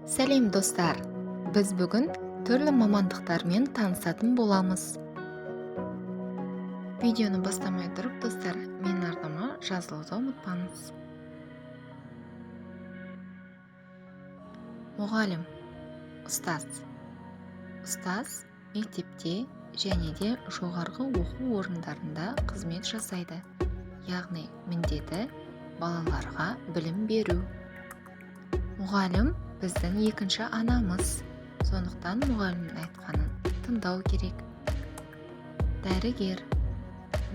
Сәлем достар, біз бүгін түрлі мамандықтармен танысатын боламыз. Видеоны бастамай тұрып достар, менің арнама жазылуды ұмытпаңыз. Мұғалім, ұстаз. Ұстаз мектепте және де жоғарғы оқу орындарында қызмет жасайды. Яғни міндеті балаларға білім беру. Мұғалім біздің екінші анамыз, сондықтан мұғалімнің айтқанын тыңдау керек. Дәрігер.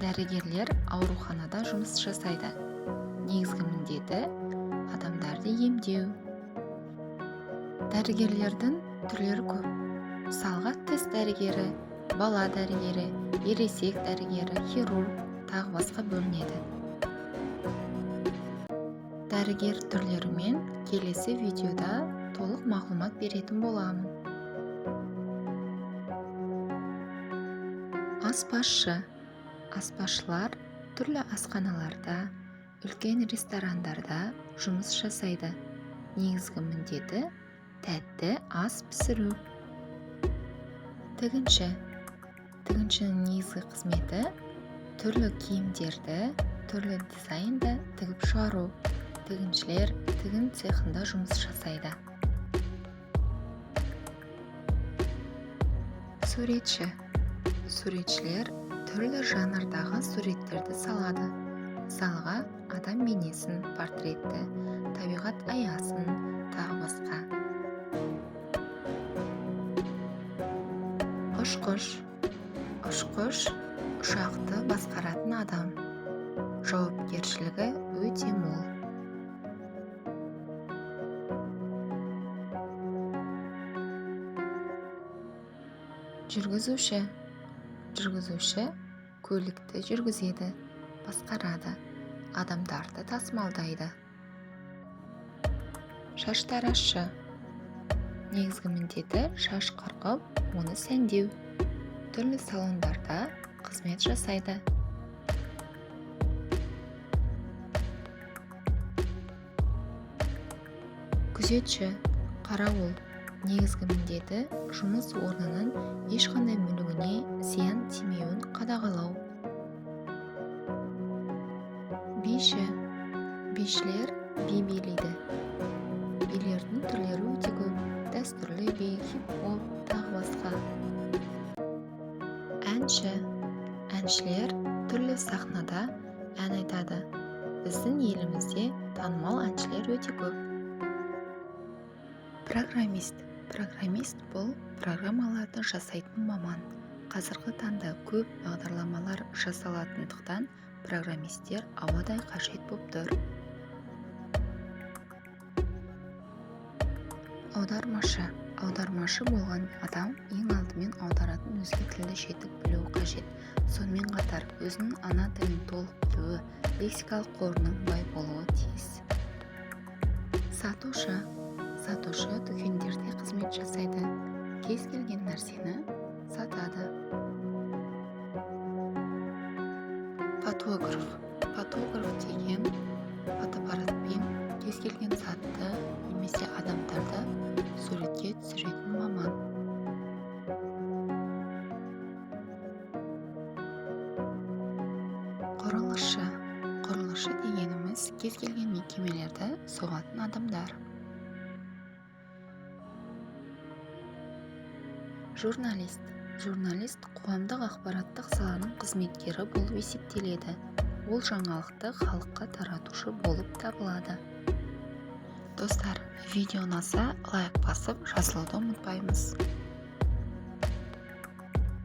Дәрігерлер ауруханада жұмыс жасайды. Негізгі міндеті адамдарды емдеу. Дәрігерлердің түрлері көп. Мысалға тіс дәрігері, бала дәрігері, ересек дәрігері, хирург тағы басқа бөлінеді. Дәрігер түрлерімен келесі видеода толық мағлұмат беретін боламын. Аспазшы. Аспазшылар түрлі асханаларда, үлкен ресторандарда жұмыс жасайды. Негізгі міндеті тәтті ас пісіру. Тігінші. Тігіншінің негізгі қызметі түрлі киімдерді, түрлі дизайнды тігіп шығару. Тігіншілер тігін цехында жұмыс жасайды. Суретші. Суретшілер түрлі жанрдағы суреттерді салады. Мысалға, адам бейнесін, портретті, табиғат аясын, тағы басқа. Ұшқыш. Ұшқыш ұшақты басқаратын адам. Жауапкершілігі өте мол. Жүргізуші. Жүргізуші көлікті жүргізеді, басқарады, адамдарды тасымалдайды. Шаштаразшы. Негізгі міндеті шаш қырқып, оны сәндеу. Түрлі салондарда қызмет жасайды. Күзетші, қарауыл. Негізгі міндеті жұмыс орнының ешқандай мүлігіне зиян тимеуін қадағалау. Биші. Бишілер би билейді. Билердің түрлері өте көп. Дәстүрлі би, хип-хоп, тағы басқа. Әнші. Әншілер түрлі сахнада ән айтады. Біздің елімізде танымал әншілер өте көп. Программист. Программист бұл программаларды жасайтын маман. Қазіргі таңда көп бағдарламалар жасалатындықтан программистер ауадай қажет болып тұр. Аудармашы. Аудармашы болған адам ең алдымен аударатын өзге тілді жетік білуі қажет. Сонымен қатар өзінің ана тілін толық білуі, лексикалық қорының бай болуы тиіс. Сатушы. Сатушы дүкендерде қызмет жасайды. Кез келген нәрсені сатады. Фотограф. Фотограф деген фотоаппаратпен кез келген затты немесе адамдарды суретке түсіретін маман. Құрылысшы. Құрылысшы дегеніміз кез келген мекемелерді соғатын адамдар. Журналист. Журналист қоғамдық ақпараттық саланың қызметкері болып есептеледі. Ол жаңалықты халыққа таратушы болып табылады. Достар, видео ұнаса лайк басып жазылуды ұмытпаймыз.